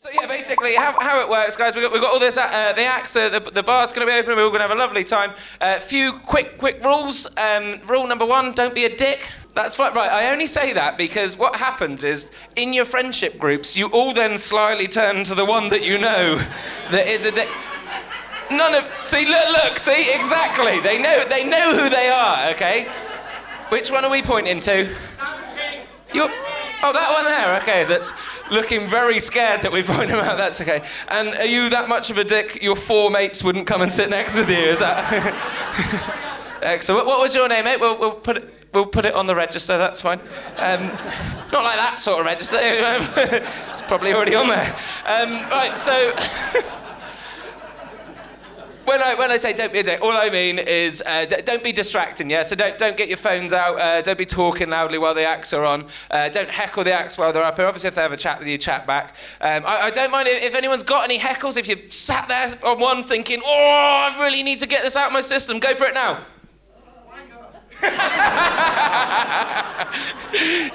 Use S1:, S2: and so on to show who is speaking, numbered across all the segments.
S1: So yeah, basically how it works, guys, we've got all this, the acts, the bar's going to be open, we're all going to have a lovely time. Few quick rules. Rule number 1, don't be a dick. That's right, I only say that because what happens is, in your friendship groups, you all then slyly turn to the one that you know that is a dick. See, look, see, exactly. They know who they are, okay? Which one are we pointing to? Oh, that one there, okay, that's looking very scared that we point him out, that's okay. And are you that much of a dick, your 4 mates wouldn't come and sit next with you, is that? Excellent. What was your name, mate? We'll put it on the register, that's fine. Not like that sort of register, it's probably already on there. Right, so... When I say don't be a dick, all I mean is don't be distracting, yeah? So don't get your phones out, don't be talking loudly while the acts are on, don't heckle the acts while they're up here. Obviously, if they have a chat with you, chat back. I don't mind if anyone's got any heckles, if you sat there on one thinking, oh, I really need to get this out of my system, go for it now.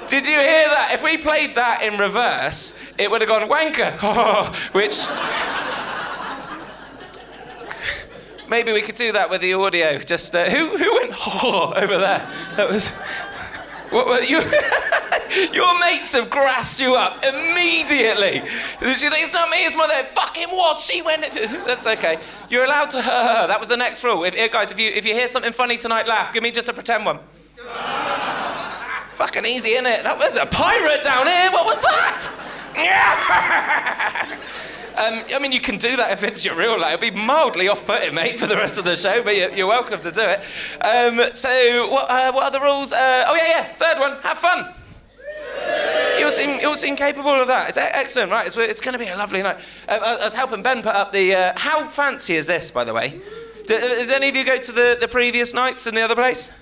S1: Did you hear that? If we played that in reverse, it would have gone wanker, which... Maybe we could do that with the audio. Just who went over there? That was what you. Your mates have grassed you up immediately. It's not me, it's my dad. Fucking was. She went. That's okay. You're allowed to her. That was the next rule. Guys, if you hear something funny tonight, laugh. Give me just a pretend one. Fucking easy, innit? That was a pirate down here. What was that? I mean, you can do that if it's your real life. It'll be mildly off-putting, mate, for the rest of the show, but you're welcome to do it. So, what are the rules? Third one, have fun. You all seem capable of that. It's excellent, right? It's going to be a lovely night. I was helping Ben put up the... how fancy is this, by the way? Does any of you go to the previous nights in the other place?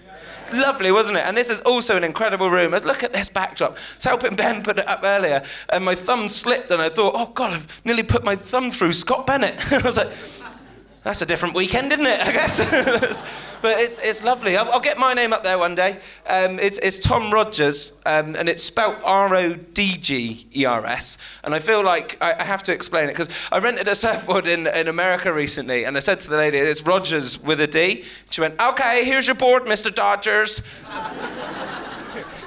S1: It's lovely, wasn't it? And this is also an incredible room. Let's look at this backdrop. I was helping Ben put it up earlier, and my thumb slipped, and I thought, oh, God, I've nearly put my thumb through Scott Bennett. I was like, that's a different weekend, isn't it, I guess? But it's lovely. I'll get my name up there one day. It's Tom Rodgers, and it's spelt Rodgers. And I feel like I have to explain it, because I rented a surfboard in America recently, and I said to the lady, it's Rodgers with a D. She went, okay, here's your board, Mr. Dodgers.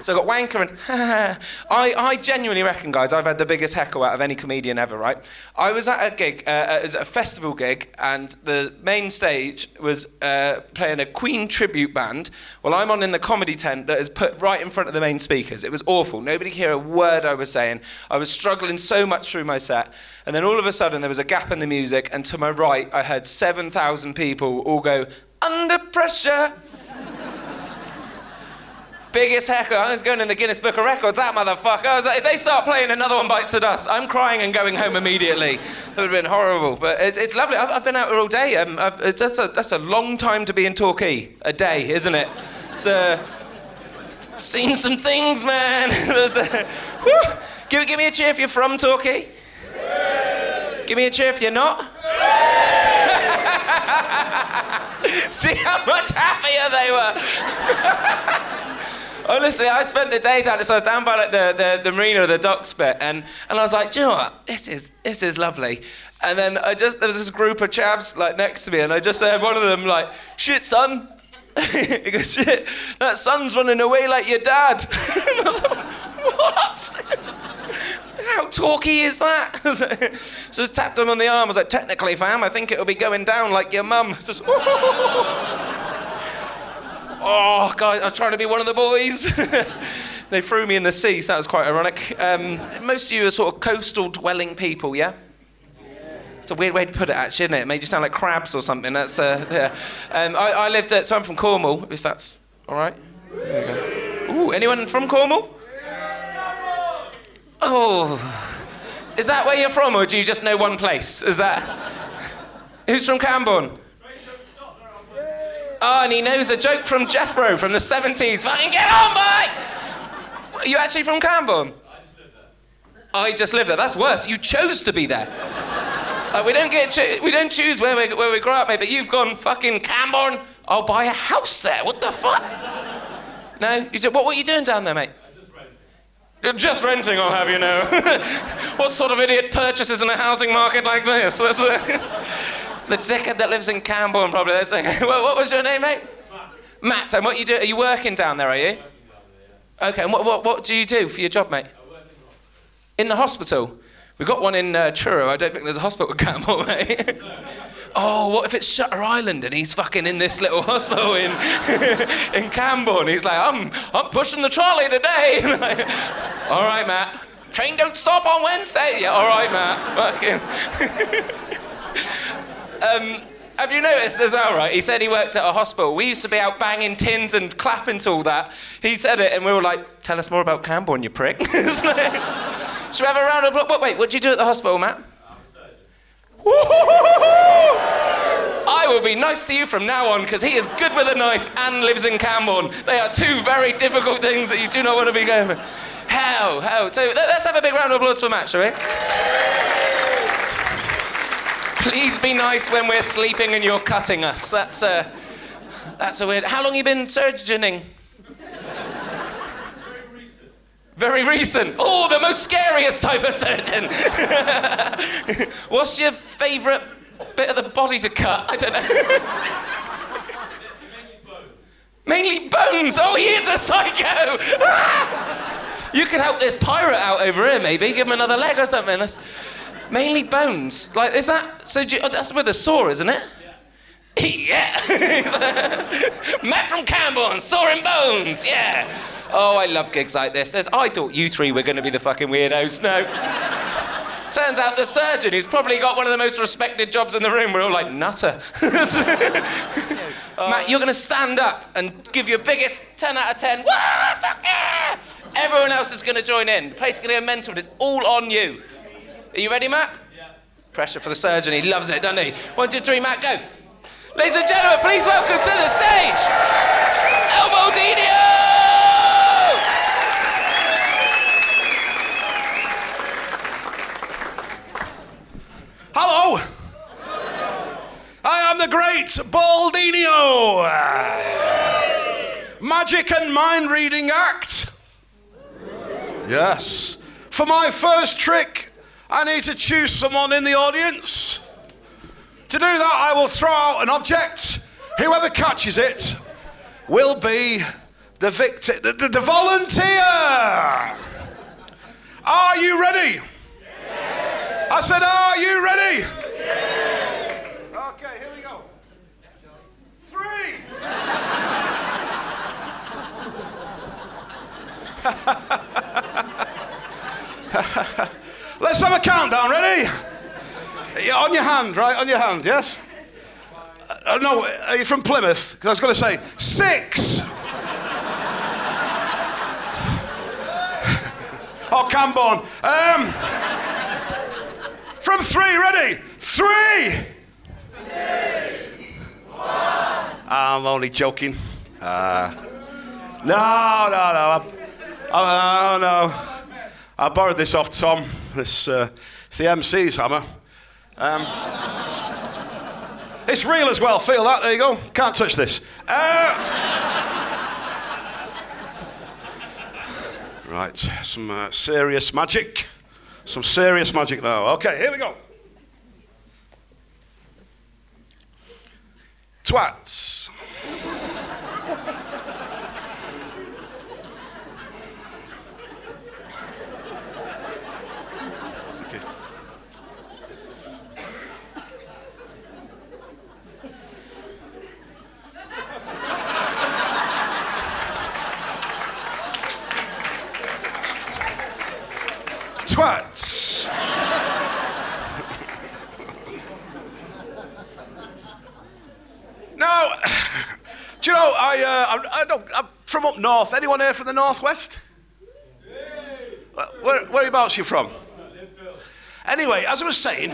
S1: So I got wanker and I genuinely reckon, guys, I've had the biggest heckle out of any comedian ever, right? I was at a gig, it was a festival gig, and the main stage was playing a Queen tribute band while I'm on in the comedy tent that is put right in front of the main speakers. It was awful. Nobody could hear a word I was saying. I was struggling so much through my set. And then all of a sudden there was a gap in the music, and to my right I heard 7,000 people all go, under pressure. Biggest heckle. I was going in the Guinness Book of Records, that motherfucker. I was like, if they start playing Another One Bites the Dust, I'm crying and going home immediately. That would have been horrible. But it's lovely. I've been out here all day. That's a long time to be in Torquay. A day, isn't it? Seen some things, man. Give me a cheer if you're from Torquay. Give me a cheer if you're not. See how much happier they were. Honestly, I spent the day down, so I was down by like the marina, the docks bit, and I was like, do you know what? This is lovely. And then there was this group of chavs like next to me, and I just heard one of them like, shit, son. He goes, shit, that son's running away like your dad. And I was like, what? How talky is that? So I just tapped him on the arm. I was like, technically, fam, I think it'll be going down like your mum. Just, oh, guys, I was trying to be one of the boys. They threw me in the sea, so that was quite ironic. Most of you are sort of coastal dwelling people, yeah? It's a weird way to put it, actually, isn't it? It made you sound like crabs or something. That's, yeah. I lived so I'm from Cornwall, if that's all right. There you go. Ooh, anyone from Cornwall? Oh. Is that where you're from, or do you just know one place? Is that... Who's from Camborne? Oh, and he knows a joke from Jethro from the 70s. Fucking get on, boy! Are you actually from Camborne? I just live there. That's worse. You chose to be there. We don't choose where we grow up, mate. But you've gone fucking Camborne. I'll buy a house there. What the fuck? No, what are you doing down there, mate? You're just renting, I'll have you know. What sort of idiot purchases in a housing market like this? That's, the dickhead that lives in Camborne, probably. That's okay. What was your name, mate? Matt. And what you do? Are you working down there? Are you? Okay. And what do you do for your job, mate? I work in the hospital. We've got one in Truro. I don't think there's a hospital in Camborne, mate. Oh, what if it's Shutter Island and he's fucking in this little hospital in in Camborne? He's like, I'm pushing the trolley today. Like, all right, Matt. Train don't stop on Wednesday. Yeah, all right, Matt. Fucking. Have you noticed as well, right? He said he worked at a hospital. We used to be out banging tins and clapping to all that. He said it, and we were like, tell us more about Camborne, you prick. Should we have a round of applause? Wait, what did you do at the hospital, Matt? I will be nice to you from now on because he is good with a knife and lives in Camborne. They are two very difficult things that you do not want to be going for. How? So let's have a big round of applause for Matt, shall we? Please be nice when we're sleeping and you're cutting us. That's a weird... How long have you been surgeoning? Very recent. Oh, the most scariest type of surgeon. What's your favourite bit of the body to cut? I don't know. Mainly bones. Oh, he is a psycho. You could help this pirate out over here, maybe. Give him another leg or something. That's mainly bones. Like, is that... So that's with a saw, isn't it? Yeah. Matt from Camborne, sawing bones. Yeah. Oh, I love gigs like this. I thought you three were going to be the fucking weirdos. No. Turns out the surgeon, who's probably got one of the most respected jobs in the room, we're all like, nutter. Matt, you're going to stand up and give your biggest 10 out of 10. Wah, fuck yeah! Everyone else is going to join in. The place is going to go mental. It's all on you. Are you ready, Matt? Yeah. Pressure for the surgeon. He loves it, doesn't he? 1, 2, 3, Matt, go. Ladies and gentlemen, please welcome to the stage, Baldiniho!
S2: Hello! I am the great Baldiniho! Magic and mind-reading act. Yes. For my first trick, I need to choose someone in the audience. To do that, I will throw out an object. Whoever catches it will be the victor, the volunteer. Are you ready? Yes. I said, are you ready? Yes. Okay, here we go. 3. Let's have a countdown, ready? Yeah, on your hand, right? On your hand, yes? No, are you from Plymouth? Because I was going to say 6. Oh, Camborne. From 3, ready? 3. 2, 1. I'm only joking. No. I borrowed this off Tom. It's the MC's hammer. It's real as well. Feel that? There you go. Can't touch this. Right. Some serious magic. Some serious magic now. Okay, here we go. Twats. Twats. Now, do you know, I'm from up north. Anyone here from the northwest? Whereabouts are you from? Anyway, as I was saying,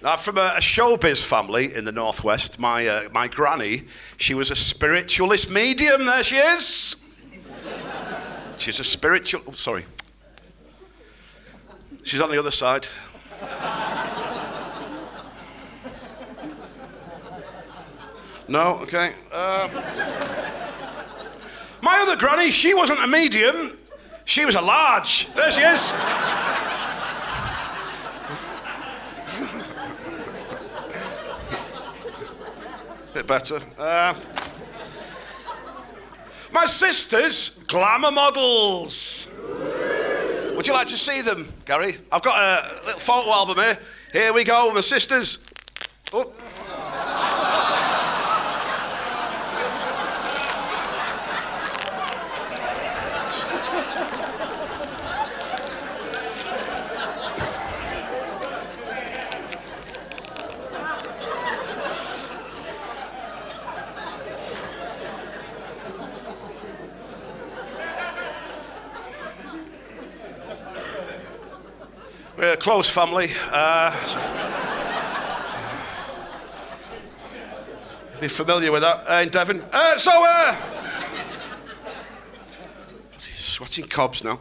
S2: I'm from a showbiz family in the northwest. My granny, she was a spiritualist medium. There she is. She's a spiritual... Oh, sorry. She's on the other side. No? Okay. My other granny, she wasn't a medium. She was a large. There she is. Bit better. My sisters, glamour models. Would you like to see them, Gary? I've got a little photo album here. Here we go, my sisters. Oh. We're a close family. Be familiar with that in Devon. Sweating cobs now.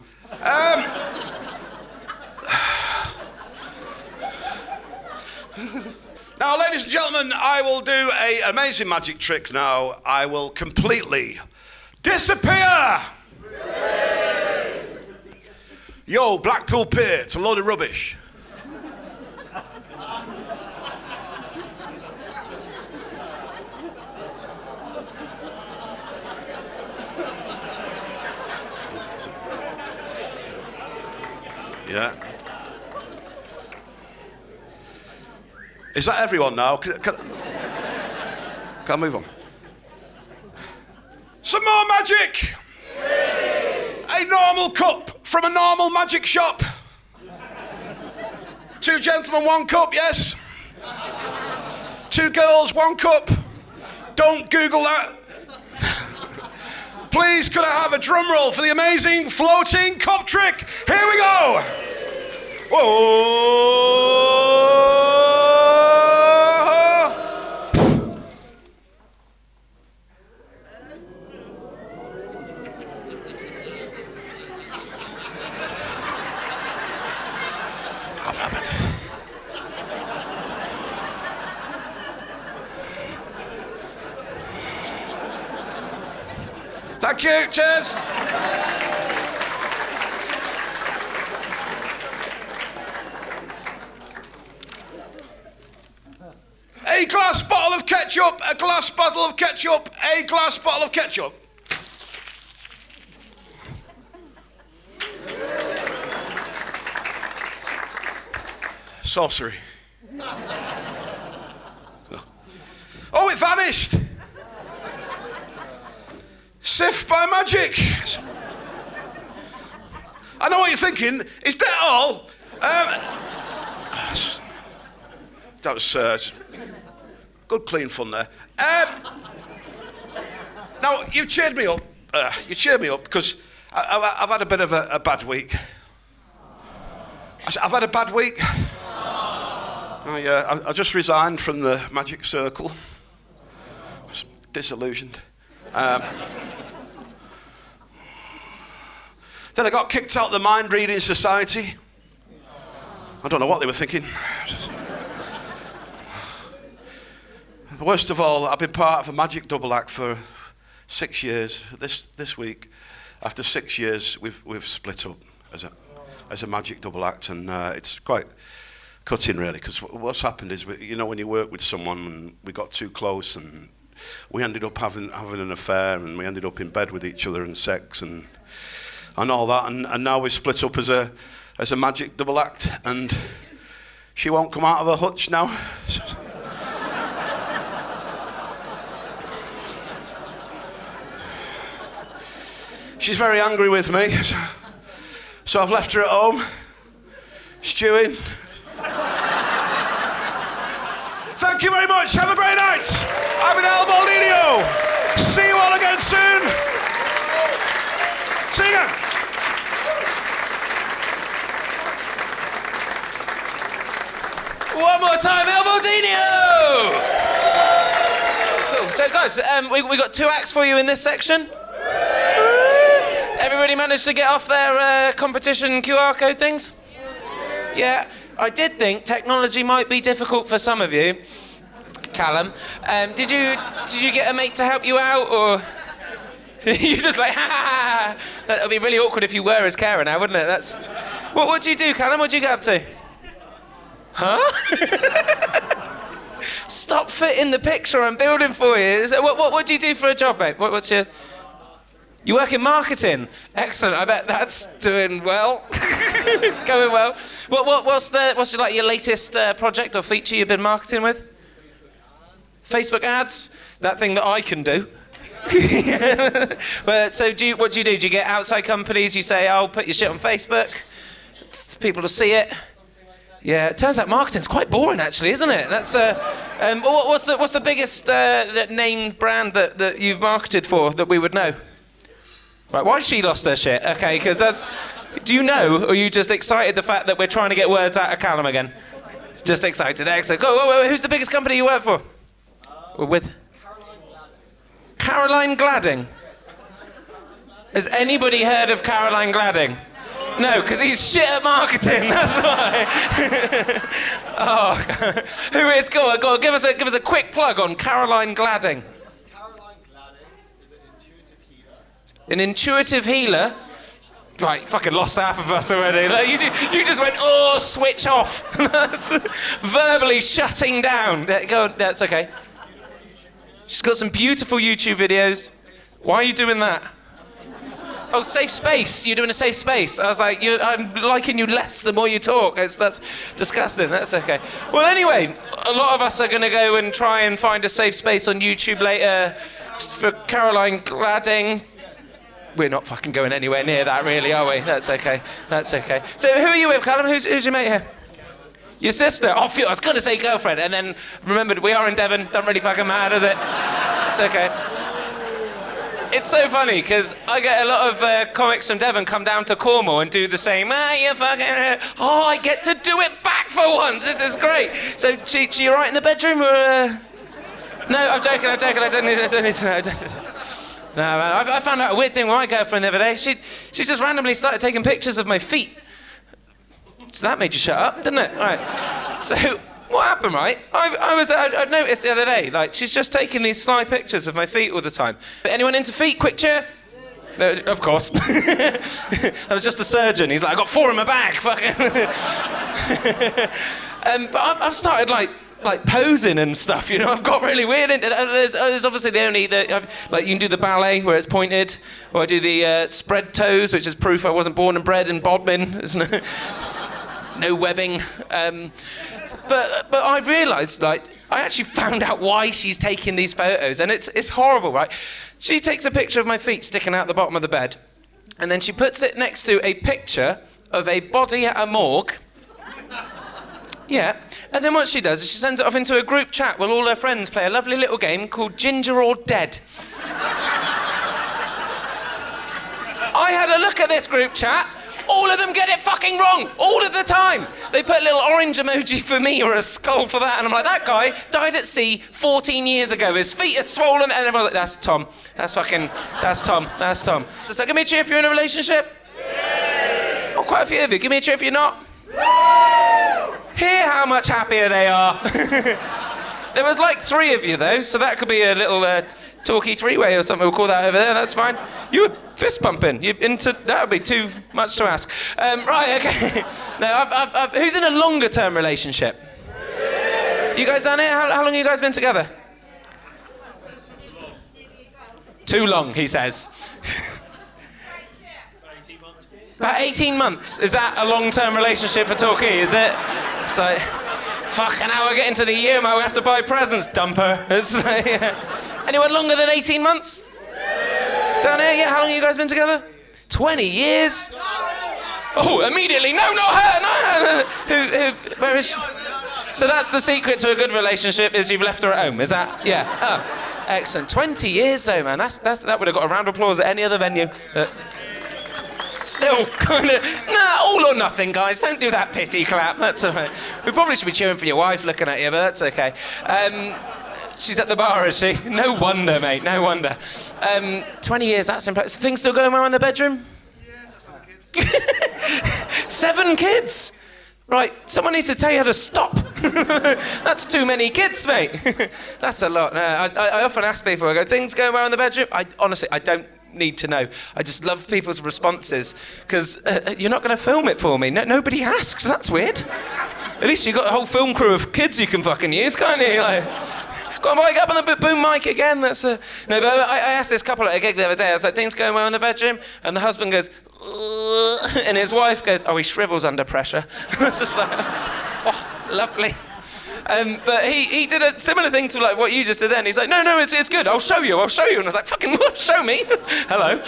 S2: Now, ladies and gentlemen, I will do an amazing magic trick now. I will completely disappear. Yo, Blackpool Pier, it's a load of rubbish. Yeah. Is that everyone now? Can I move on? Some more magic! A normal cup from a normal magic shop. 2 gentlemen, 1 cup, yes. 2 girls, 1 cup. Don't Google that. Please, could I have a drum roll for the amazing floating cup trick? Here we go. Whoa. Thank you, cheers. A glass bottle of ketchup, a glass bottle of ketchup, a glass bottle of ketchup. Sorcery. Oh, it vanished. Sift by magic. I know what you're thinking. Is that all? That was good, clean fun there. Now, you cheered me up. Because I've had a bit of a bad week. I've had a bad week. I just resigned from the Magic Circle. I was disillusioned. Then I got kicked out of the Mind Reading Society. I don't know what they were thinking. Worst of all, I've been part of a magic double act for 6 years. This week, after 6 years, we've split up as a magic double act, and it's quite cutting, really, because what's happened is, when you work with someone, and we got too close, and we ended up having an affair, and we ended up in bed with each other and sex and all that, and now we're split up as a magic double act, and she won't come out of her hutch now. She's very angry with me, so I've left her at home, stewing. Thank you very much. Have a great night. I've been Baldiniho. See you all again soon. See you again.
S1: One more time, Baldiniho. Cool. So, guys, we got 2 acts for you in this section. Everybody managed to get off their competition QR code things? Yeah. I did think technology might be difficult for some of you. Callum, did you get a mate to help you out, or You're just like, ha, ha, ha. That would be really awkward if you were his carer now, wouldn't it? That's. What do you do, Callum? What do you get up to? Huh? Stop fitting the picture I'm building for you. What do you do for a job, mate? What's your... You work in marketing. Excellent. I bet that's doing well. Going well. What's your latest project or feature you've been marketing with? Facebook ads. That thing that I can do. But so what do you do? Do you get outside companies? You say, "I'll put your shit on Facebook. People will see it." Yeah. It turns out marketing's quite boring, actually, isn't it? That's. What's the biggest name brand that you've marketed for that we would know? Right, why she lost her shit? Okay, because that's... Do you know, or are you just excited the fact that we're trying to get words out of Callum again? Just excited, excellent. Go, who's the biggest company you work for? With? Caroline Gladding? Has anybody heard of Caroline Gladding? No, because he's shit at marketing, that's why. Oh, who is? Go on, give us a quick plug on Caroline Gladding. An intuitive healer? Right, fucking lost half of us already. Like, you just went, oh, switch off. That's verbally shutting down. Go on, that's okay. She's got some beautiful YouTube videos. Why are you doing that? Oh, safe space. You're doing a safe space. I was like, I'm liking you less the more you talk. That's disgusting. That's okay. Well, anyway, a lot of us are going to go and try and find a safe space on YouTube later for Caroline Gladding. We're not fucking going anywhere near that, really, are we? That's okay. That's okay. So who are you with, Callum? Who's your mate here? Your sister? Oh, phew, I was going to say girlfriend, and then remembered we are in Devon. Don't really fucking matter, does it? It's okay. It's so funny, because I get a lot of comics from Devon come down to Cornwall and do the same, you fucking... Oh, I get to do it back for once. This is great. So, you all right in the bedroom, or... No, I'm joking. I don't need to know. No, man, I found out a weird thing with my girlfriend the other day. She just randomly started taking pictures of my feet. So that made you shut up, didn't it? All right. So what happened, right? I noticed the other day, like, she's just taking these sly pictures of my feet all the time. Anyone into feet? Quick cheer. No, of course. That was just a surgeon. He's like, I got 4 in my bag. Fucking. But I've started like posing and stuff, you know. I've got really weird into that. There's obviously like you can do the ballet where it's pointed, or I do the spread toes, which is proof I wasn't born and bred in Bodmin. No webbing. But I realised, like, I actually found out why she's taking these photos, and it's horrible, right? She takes a picture of my feet sticking out the bottom of the bed, and then she puts it next to a picture of a body at a morgue. Yeah. And then what she does is she sends it off into a group chat where all her friends play a lovely little game called Ginger or Dead. I had a look at this group chat. All of them get it fucking wrong, all of the time. They put a little orange emoji for me or a skull for that, and I'm like, that guy died at sea 14 years ago. His feet are swollen, and everyone's like, that's Tom. That's Tom. So give me a cheer if you're in a relationship. Yeah. Oh, quite a few of you. Give me a cheer if you're not. Hear how much happier they are. There was like 3 of you though, so that could be a little Torquay 3-way or something. We'll call that over there. That's fine. You were fist pumping. That would be too much to ask. Right, okay. Now, who's in a longer term relationship? You guys down here? How long have you guys been together? Too long, he says. About 18 months. Is that a long-term relationship for Torquay, is it? It's like, fucking hell, we're getting to the year, man, we have to buy presents, dumper. It's like, yeah. Anyone longer than 18 months? Down here, yeah, how long have you guys been together? 20 years? Oh, immediately, no, not her, no. Where is she? So that's the secret to a good relationship, is you've left her at home, is that? Yeah, oh, excellent. 20 years though, man, that would have got a round of applause at any other venue. Still kind of, all or nothing, guys. Don't do that pity clap. That's all right. We probably should be cheering for your wife looking at you, but that's okay. She's at the bar, is she? No wonder, mate. No wonder. 20 years, that's impressive. Things still going well in the bedroom?
S2: Yeah, 7 kids.
S1: 7 kids? Right, someone needs to tell you how to stop. That's too many kids, mate. That's a lot. I often ask people, I go, things going well in the bedroom? Honestly, I don't need to know. I just love people's responses, because you're not going to film it for me. Nobody asked. That's weird. At least you've got a whole film crew of kids you can fucking use, can't you? Like, go on, Mike, up on the boom mic again. That's No, but I asked this couple at a gig the other day. I was like, things going well in the bedroom? And the husband goes, ugh, and his wife goes, oh, he shrivels under pressure. I was just like, oh, lovely. But he did a similar thing to like what you just did then. He's like, no, it's good. I'll show you. And I was like, fucking what? Show me. Hello.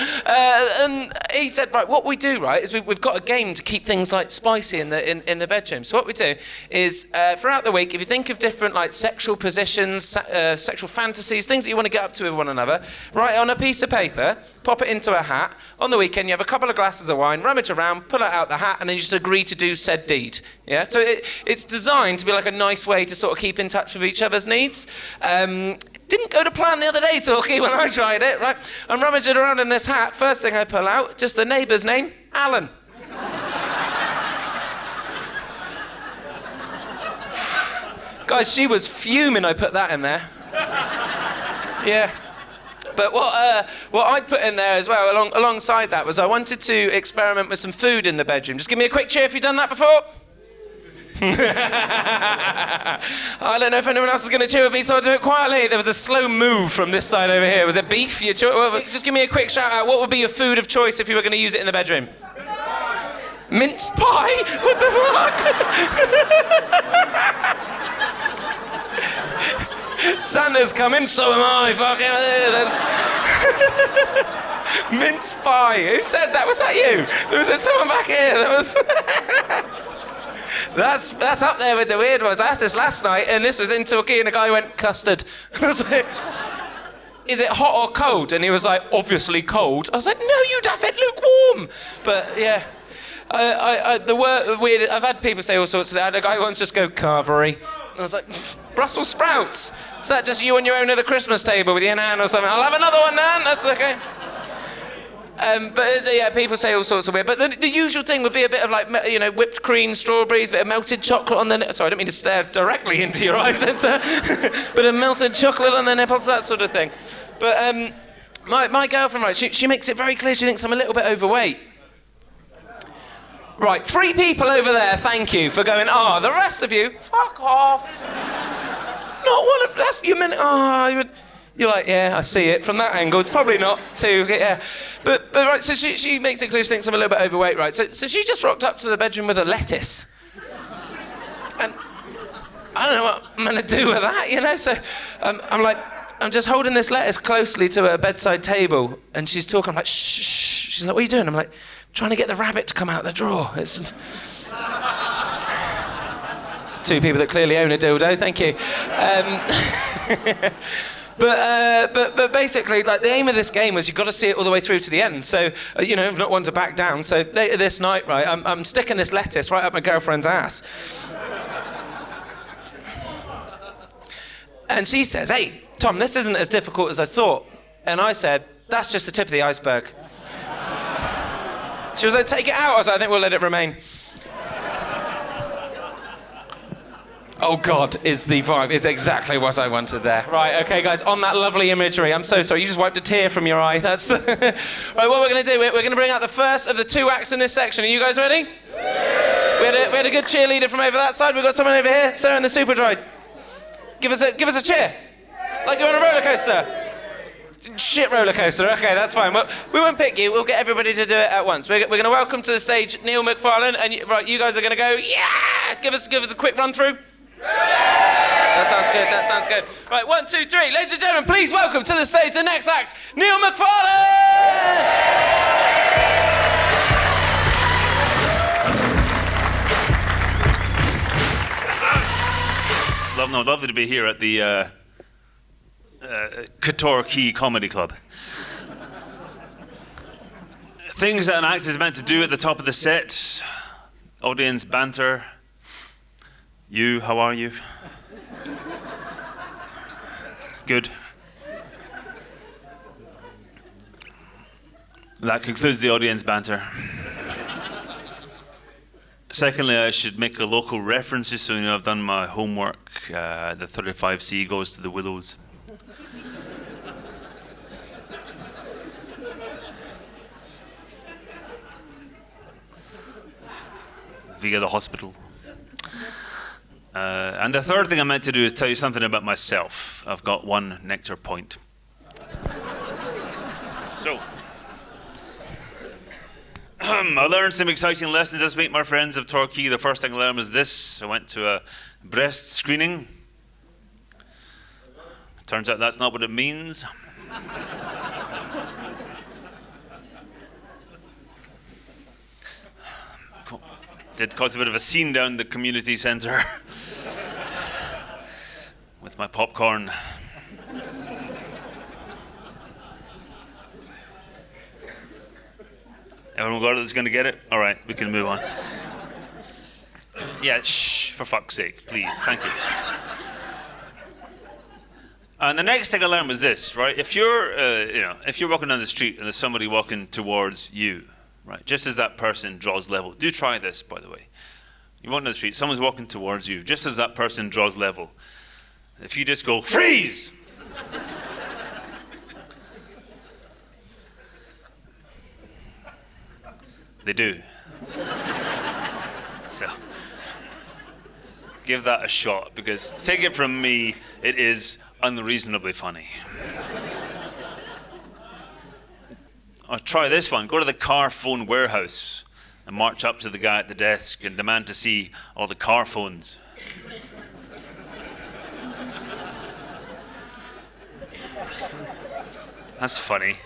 S1: And he said, right, what we do, right, is we've got a game to keep things like spicy in the bedroom. So what we do is throughout the week, if you think of different like sexual positions, sexual fantasies, things that you want to get up to with one another, write it on a piece of paper, pop it into a hat. On the weekend, you have a couple of glasses of wine, rummage around, pull it out the hat, and then you just agree to do said deed. Yeah. So it's designed to be like a nice way to sort of keep in touch with each other's needs. Didn't go to plan the other day, Torquay, when I tried it, right? I'm rummaging around in this hat. First thing I pull out, just the neighbour's name, Alan. Guys, she was fuming I put that in there. Yeah. But what I put in there as well, alongside that, was I wanted to experiment with some food in the bedroom. Just give me a quick cheer if you've done that before. I don't know if anyone else is going to cheer with me, so I'll do it quietly. There was a slow move from this side over here. Was it beef? Just give me a quick shout out. What would be your food of choice if you were going to use it in the bedroom? Mince pie? What the fuck? Santa's coming, so am I. Fucking mince pie. Who said that? Was that you? Was it someone back here? That was. That's up there with the weird ones. I asked this last night, and this was in Torquay, and a guy went, custard. I was like, is it hot or cold? And he was like, obviously cold. I was like, no, you'd have it lukewarm. But yeah, the word weird. I've had people say all sorts of that. I had a guy once just go carvery. I was like, Brussels sprouts. Is that just you on your own at the Christmas table with your nan or something? I'll have another one, nan. That's okay. But yeah, people say all sorts of weird. But the usual thing would be a bit of like, whipped cream, strawberries, bit of melted chocolate on the. Sorry, I don't mean to stare directly into your eyes. It's bit of melted chocolate on the nipples, that sort of thing. But my girlfriend, right, she makes it very clear she thinks I'm a little bit overweight. Right, 3 people over there. Thank you for going. Oh, the rest of you, fuck off. Not one of that's you meant. Oh, you're like, yeah, I see it from that angle. It's probably not too, yeah. But right, so she makes it clear she thinks I'm a little bit overweight, right? So she just rocked up to the bedroom with a lettuce. And I don't know what I'm going to do with that, So I'm just holding this lettuce closely to her bedside table, and she's talking. I'm like, shh, shh. She's like, what are you doing? I'm like, trying to get the rabbit to come out the drawer. It's 2 people that clearly own a dildo, thank you. But basically, like, the aim of this game was you've got to see it all the way through to the end. So, not one to back down. So later this night, right, I'm sticking this lettuce right up my girlfriend's ass. And she says, hey, Tom, this isn't as difficult as I thought. And I said, that's just the tip of the iceberg. She was like, take it out. I was like, I think we'll let it remain. Oh God, is the vibe, is exactly what I wanted there. Right, okay guys, on that lovely imagery, I'm so sorry, you just wiped a tear from your eye. That's right, what we're going to do, we're going to bring out the first of the 2 acts in this section. Are you guys ready? We had a good cheerleader from over that side. We've got someone over here, Sarah in the Superdride. Give us a cheer. Like you're on a roller coaster. Shit roller coaster, okay, that's fine. Well, we won't pick you, we'll get everybody to do it at once. We're going to welcome to the stage Neil McFarlane, and you guys are going to go, yeah! Give us a quick run through. That sounds good. Right, 1, 2, 3. Ladies and gentlemen, please welcome to the stage the next act, Neil McFarlane!
S3: Lovely to be here at the Torquay Comedy Club. Things that an act is meant to do at the top of the set. Audience banter. You, how are you? Good. That concludes the audience banter. Secondly, I should make a local references so I've done my homework. The 35C goes to the Willows. via the hospital. And the third thing I meant to do is tell you something about myself. I've got one nectar point. So, I learned some exciting lessons this week, my friends of Torquay. The first thing I learned was this. I went to a breast screening. Turns out that's not what it means. Did cause a bit of a scene down the community centre with my popcorn. Everyone got it that's going to get it? All right, we can move on. Yeah, shh, for fuck's sake, please, thank you. And the next thing I learned was this, right? If you're walking down the street and there's somebody walking towards you, right, just as that person draws level. Do try this, by the way. You walk down the street, someone's walking towards you, just as that person draws level. If you just go, freeze! They do. So, give that a shot, because take it from me, it is unreasonably funny. Or try this one. Go to the car phone warehouse and march up to the guy at the desk and demand to see all the car phones. That's funny.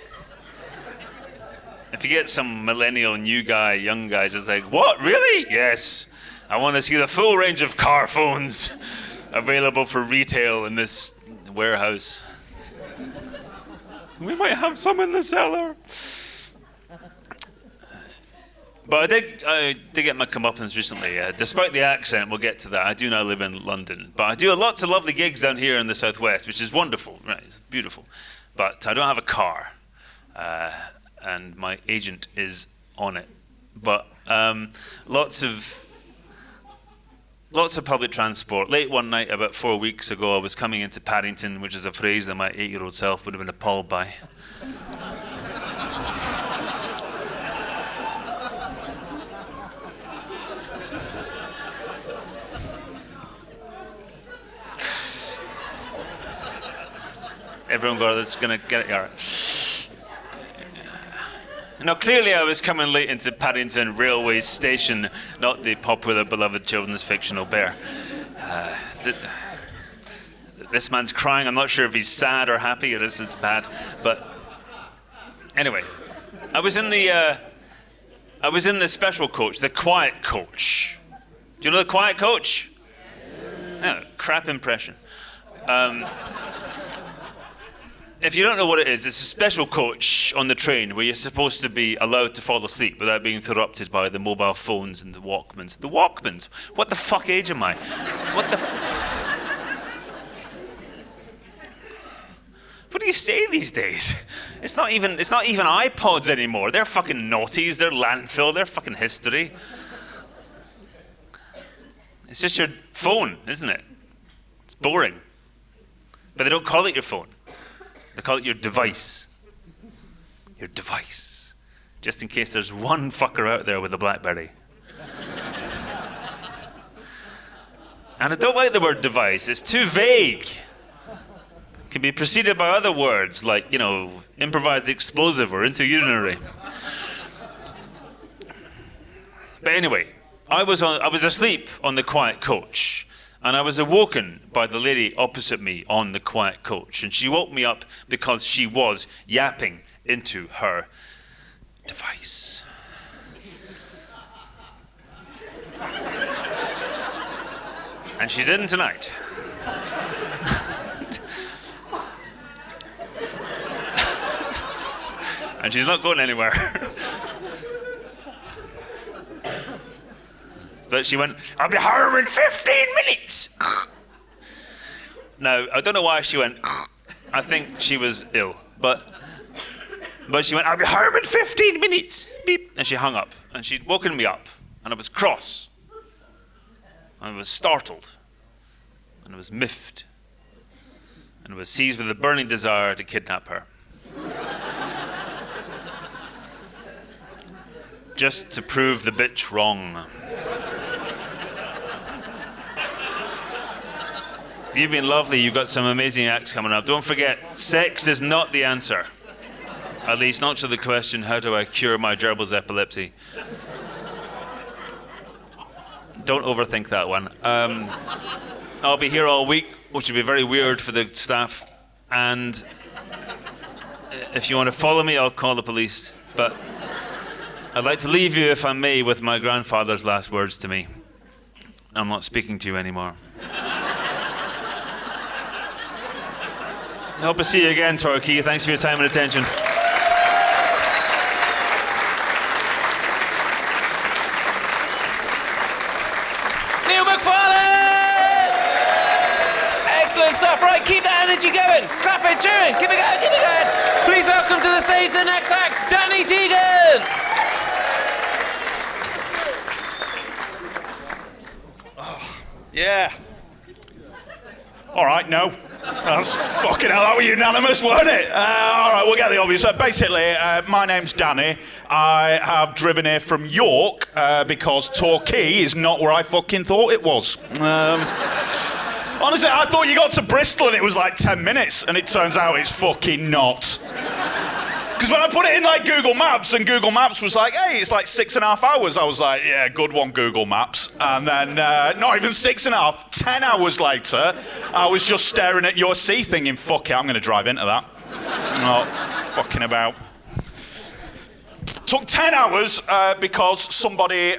S3: If you get some millennial new guy, young guy, just like, what, really? Yes. I want to see the full range of car phones available for retail in this warehouse. We might have some in the cellar. But I did get my comeuppance recently. Despite the accent, we'll get to that. I do now live in London. But I do lots of lovely gigs down here in the southwest, which is wonderful. Right, it's beautiful. But I don't have a car. And my agent is on it. But lots of public transport. Late one night, about 4 weeks ago, I was coming into Paddington, which is a phrase that my 8-year-old self would have been appalled by. Everyone got it, that's going to get it. All right. Now, clearly I was coming late into Paddington Railway Station, not the popular, beloved children's fictional bear. This man's crying. I'm not sure if he's sad or happy. It is bad. But anyway, I was in the special coach, the quiet coach. Do you know the quiet coach? No, crap impression. If you don't know what it is, it's a special coach on the train where you're supposed to be allowed to fall asleep without being interrupted by the mobile phones and the Walkmans. The Walkmans? What the fuck age am I? What the What do you say these days? It's not even iPods anymore. They're fucking naughties, they're landfill, they're fucking history. It's just your phone, isn't it? It's boring. But they don't call it your phone. They call it your device. Your device. Just in case there's one fucker out there with a BlackBerry. And I don't like the word device. It's too vague. It can be preceded by other words like, improvised explosive or interurinary. But anyway, I was asleep on the quiet coach. And I was awoken by the lady opposite me on the quiet coach. And she woke me up because she was yapping into her device. And she's in tonight. And she's not going anywhere. But she went, I'll be home in 15 minutes. Now, I don't know why she went, I think she was ill. But she went, I'll be home in 15 minutes. Beep. And she hung up. And she'd woken me up. And I was cross. And I was startled. And I was miffed. And I was seized with a burning desire to kidnap her. Just to prove the bitch wrong. You've been lovely. You've got some amazing acts coming up. Don't forget, sex is not the answer. At least not to the question, how do I cure my gerbil's epilepsy? Don't overthink that one. I'll be here all week, which will be very weird for the staff. And if you want to follow me, I'll call the police. But I'd like to leave you, if I may, with my grandfather's last words to me. I'm not speaking to you anymore. Hope to see you again, Torquay. Thanks for your time and attention.
S1: Neil McFarlane! Excellent stuff. Right, keep that energy going. Clap it, cheer it. Keep it going, keep it going. Please welcome to the stage the next act, Danny Deegan.
S2: Yeah. All right, no. That's fucking hell, that was unanimous, weren't it? All right, we'll get the obvious. Basically, my name's Danny. I have driven here from York because Torquay is not where I fucking thought it was. Honestly, I thought you got to Bristol and it was like 10 minutes, and it turns out it's fucking not. Because when I put it in like Google Maps, and Google Maps was like, hey, it's like 6.5 hours, I was like, yeah, good one, Google Maps. And then not even 6.5, 10 hours later, I was just staring at your sea thinking, fuck it, I'm going to drive into that. Not fucking about. Took 10 hours because somebody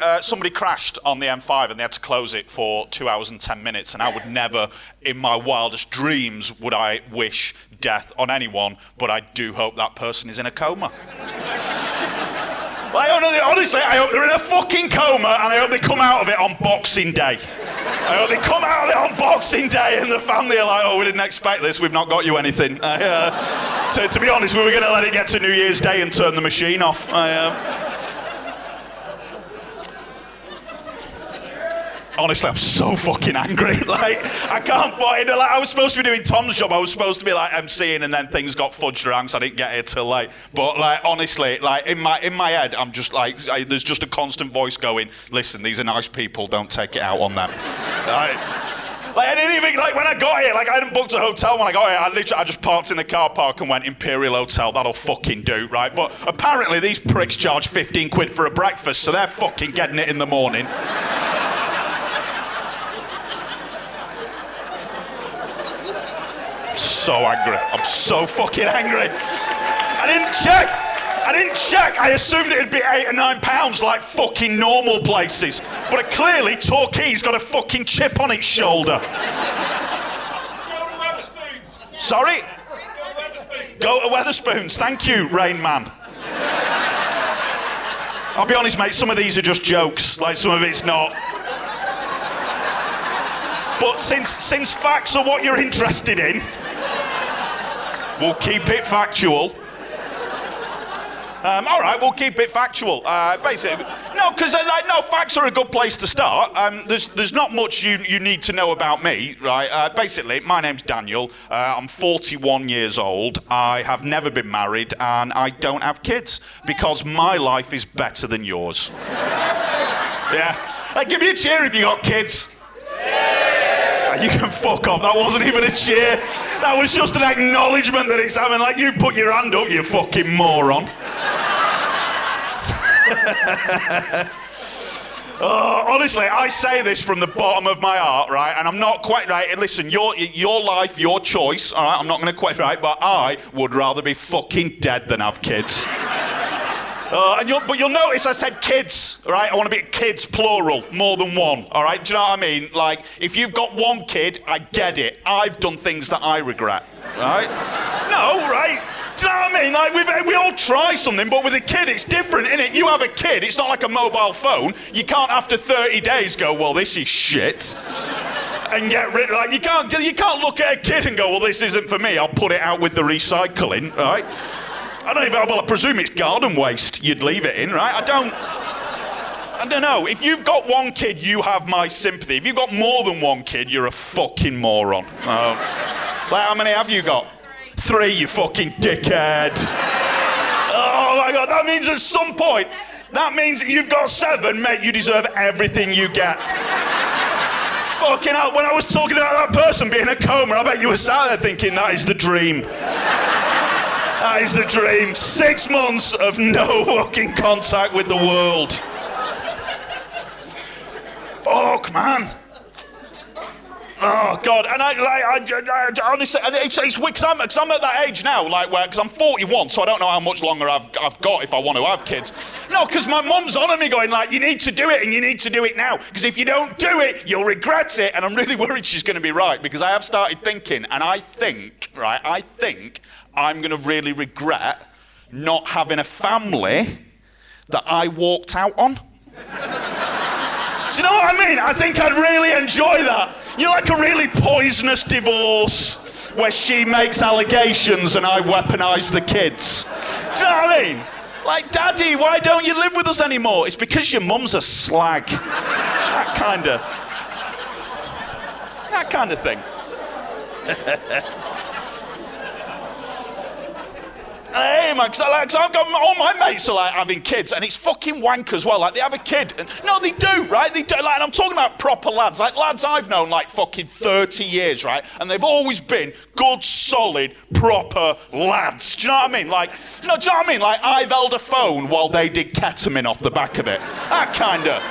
S2: crashed on the M5 and they had to close it for 2 hours and 10 minutes. And I would never, in my wildest dreams, would I wish death on anyone, but I do hope that person is in a coma. Honestly, I hope they're in a fucking coma and I hope they come out of it on Boxing Day. I hope they come out of it on Boxing Day and the family are like, oh, we didn't expect this, we've not got you anything. To be honest, we were going to let it get to New Year's Day and turn the machine off. Honestly, I'm so fucking angry. Like, I can't find it. Like, I was supposed to be doing Tom's job. I was supposed to be like emceeing, and then things got fudged around, so I didn't get here till late. But like, honestly, like in my head, I'm just like, there's just a constant voice going, "Listen, these are nice people. Don't take it out on them." Like, I didn't even, like, when I got here, like, I hadn't booked a hotel when I got here. I just parked in the car park and went, Imperial Hotel, that'll fucking do, right? But apparently these pricks charge 15 quid for a breakfast, so they're fucking getting it in the morning. So angry. I'm so fucking angry. I didn't check. I assumed it'd be £8 or £9 like fucking normal places. But clearly Torquay's got a fucking chip on its shoulder.
S4: Go to Wetherspoons.
S2: Sorry?
S4: Go to Wetherspoons.
S2: Go to Wetherspoons. Thank you, Rain Man. I'll be honest, mate, some of these are just jokes. Like, some of it's not. But since facts are what you're interested in, we'll keep it factual. All right, we'll keep it factual. Basically, no, because no, facts are a good place to start. There's not much you need to know about me, right? Basically, my name's Daniel. I'm 41 years old. I have never been married, and I don't have kids because my life is better than yours. Yeah. Hey, give me a cheer if you got kids. You can fuck off. That wasn't even a cheer. That was just an acknowledgement that it's having. Like, you put your hand up, you fucking moron. Honestly, I say this from the bottom of my heart, right? And I'm not quite right. Listen, your life, your choice, all right? I'm not going to quite right, but I would rather be fucking dead than have kids. But you'll notice I said kids, right? I want to be kids, plural, more than one, all right? Do you know what I mean? Like, if you've got one kid, I get it. I've done things that I regret, right? No, right? Do you know what I mean? Like, we all try something, but with a kid, it's different, innit? You have a kid, it's not like a mobile phone. You can't, after 30 days, go, well, this is shit. And get rid of, like, you can't look at a kid and go, well, this isn't for me. I'll put it out with the recycling, right? I presume it's garden waste you'd leave it in, right? I don't know. If you've got one kid, you have my sympathy. If you've got more than one kid, you're a fucking moron. Like, how many have you got? 3, you fucking dickhead. Oh my God, that means at some point, that means you've got 7, mate, you deserve everything you get.
S5: Fucking hell, when I was talking about that person being a coma, I bet you were sat there thinking, that is the dream. That is the dream. 6 months of no fucking contact with the world. Fuck, man. Oh God, and I honestly, and it's weird because I'm at that age now, like where, because I'm 41, so I don't know how much longer I've got if I want to have kids. No, because my mum's on me going like, you need to do it and you need to do it now, because if you don't do it, you'll regret it. And I'm really worried she's going to be right, because I have started thinking, and I think I'm going to really regret not having a family that I walked out on. Do you know what I mean? I think I'd really enjoy that. You know, like a really poisonous divorce where she makes allegations and I weaponise the kids. Do you know what I mean? Like, Daddy, why don't you live with us anymore? It's because your mum's a slag. That kind of thing. Hey man, because I've got all my mates are like having kids, and it's fucking wank as well. Like they have a kid, and, no, they do, right? They do. Like, and I'm talking about proper lads, like lads I've known like fucking 30 years, right? And they've always been good, solid, proper lads. Do you know what I mean? Like, no, do you know what I mean? Like I've held a phone while they did ketamine off the back of it. That kinda.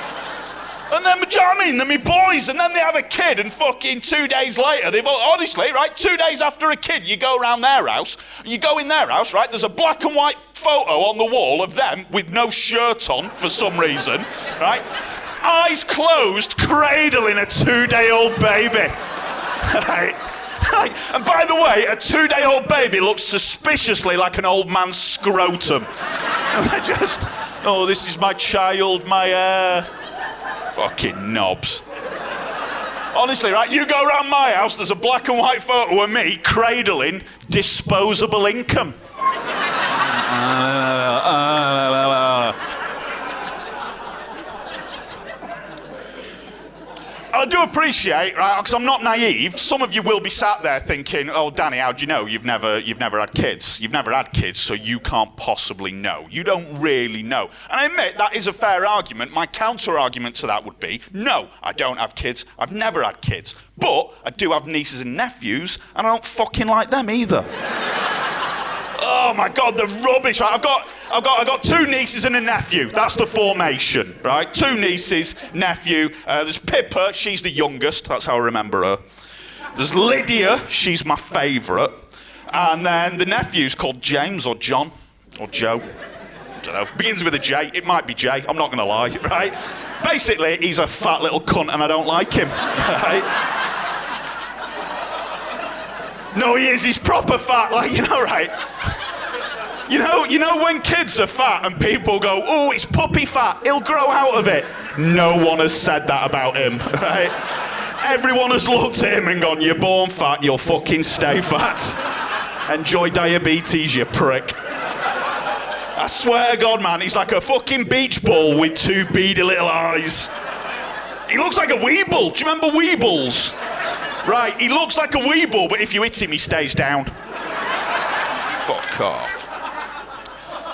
S5: And then, do you know what I mean? They're my boys, and then they have a kid, and fucking 2 days later, they've all, honestly, right, 2 days after a kid, you go around their house, you go in their house, right, there's a black and white photo on the wall of them with no shirt on for some reason, right? Eyes closed, cradling a 2-day-old baby. Right? And by the way, a 2-day-old baby looks suspiciously like an old man's scrotum. And they're just, oh, this is my child, my fucking knobs. Honestly, right, you go around my house, there's a black and white photo of me cradling disposable income. I do appreciate, right, because I'm not naive, some of you will be sat there thinking, oh, Danny, how do you know? You've never had kids. You've never had kids, so you can't possibly know. You don't really know. And I admit, that is a fair argument. My counter-argument to that would be, no, I don't have kids. I've never had kids. But I do have nieces and nephews, and I don't fucking like them either. Oh my God, the rubbish, right? I've got 2 nieces and a nephew. That's the formation, right? 2 nieces, nephew. There's Pippa, she's the youngest. That's how I remember her. There's Lydia, she's my favourite. And then the nephew's called James or John or Joe. I don't know. Begins with a J. It might be Jay. I'm not going to lie, right? Basically, he's a fat little cunt and I don't like him, right? No, he is. He's proper fat, like, you know, right? You know when kids are fat and people go, oh, it's puppy fat, he'll grow out of it. No one has said that about him, right? Everyone has looked at him and gone, you're born fat, you'll fucking stay fat. Enjoy diabetes, you prick. I swear to God, man, he's like a fucking beach ball with 2 beady little eyes. He looks like a weeble. Do you remember weebles? Right, he looks like a weeble, but if you hit him, he stays down. Fuck off.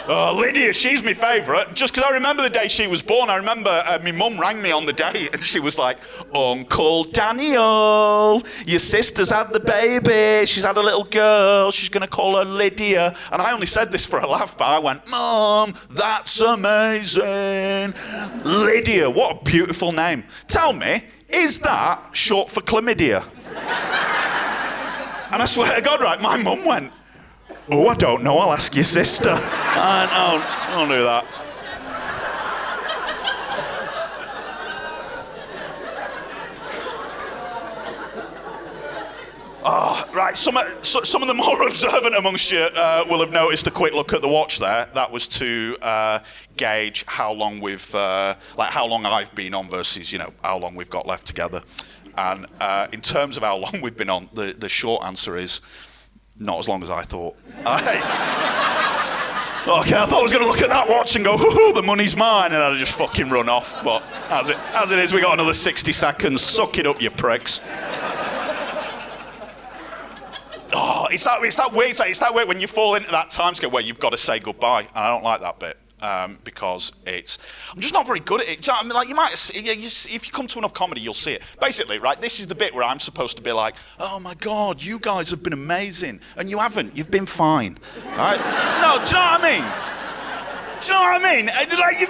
S5: Lydia, she's my favourite, just because I remember the day she was born. I remember my mum rang me on the day and she was like, Uncle Daniel, your sister's had the baby, she's had a little girl, she's going to call her Lydia. And I only said this for a laugh, but I went, Mum, that's amazing. Lydia, what a beautiful name. Tell me, is that short for chlamydia? And I swear to God, right, my mum went, oh, I don't know, I'll ask your sister. I don't do that. Right, some of the more observant amongst you will have noticed a quick look at the watch there. That was to gauge how long how long I've been on versus, how long we've got left together. And in terms of how long we've been on, the short answer is not as long as I thought. Okay, I thought I was going to look at that watch and go, hoo-hoo, the money's mine, and I'd just fucking run off. But as it is, we got another 60 seconds. Suck it up, you pricks. Oh, it's that weird when you fall into that time scale where you've got to say goodbye, and I don't like that bit. because I'm just not very good at it. Do you know what I mean? Like, you might see, if you come to enough comedy, you'll see it. Basically, right, this is the bit where I'm supposed to be like, oh my God, you guys have been amazing. And you haven't, you've been fine, right? No, do you know what I mean? Do you know what I mean? Like,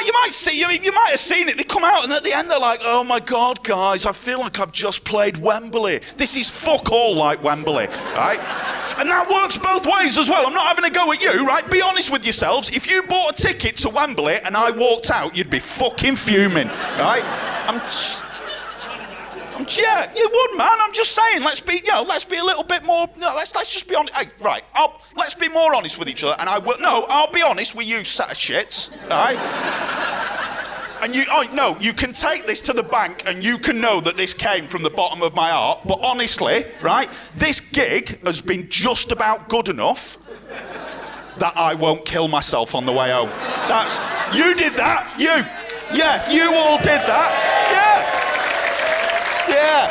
S5: you might see, you might have seen it. They come out and at the end they're like, oh my God, guys, I feel like I've just played Wembley. This is fuck all like Wembley, right? And that works both ways as well. I'm not having a go at you, right? Be honest with yourselves. If you bought a ticket to Wembley and I walked out, you'd be fucking fuming, right? Yeah, you would, man. I'm just saying. Let's be a little bit more. Let's just be honest. Hey, right. Let's be more honest with each other. And I'll be honest with you, set of shits, right? And you can take this to the bank, and you can know that this came from the bottom of my heart. But honestly, right, this gig has been just about good enough that I won't kill myself on the way home. You did that. You all did that. Yeah. Yeah.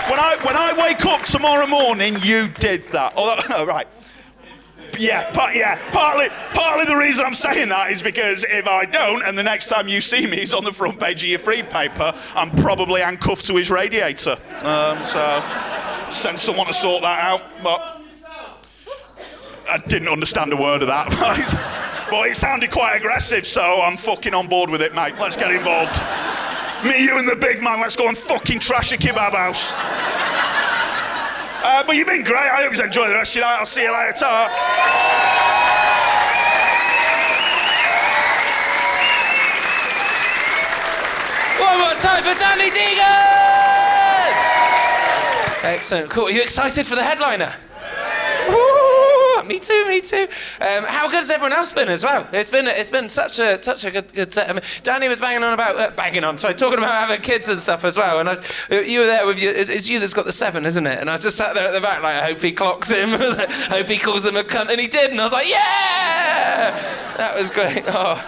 S5: When I wake up tomorrow morning, you did that. Oh, right. Partly the reason I'm saying that is because if I don't, and the next time you see me is on the front page of your free paper, I'm probably handcuffed to his radiator. So send someone to sort that out. But I didn't understand a word of that. But it sounded quite aggressive, so I'm fucking on board with it, mate. Let's get involved. Me, you and the big man, let's go and fucking trash a kebab house. But you've been great. I hope you enjoy the rest of your night. I'll see you later. Ta.
S1: One more time for Danny Deegan! Excellent, cool. Are you excited for the headliner? Woo! Me too. How good has everyone else been as well? It's been such a good set. I mean, Danny was talking about having kids and stuff as well. And you were there with you. It's you that's got the 7, isn't it? And I was just sat there at the back like, I hope he clocks him. I hope he calls him a cunt, and he did. And I was like, yeah, that was great. Oh.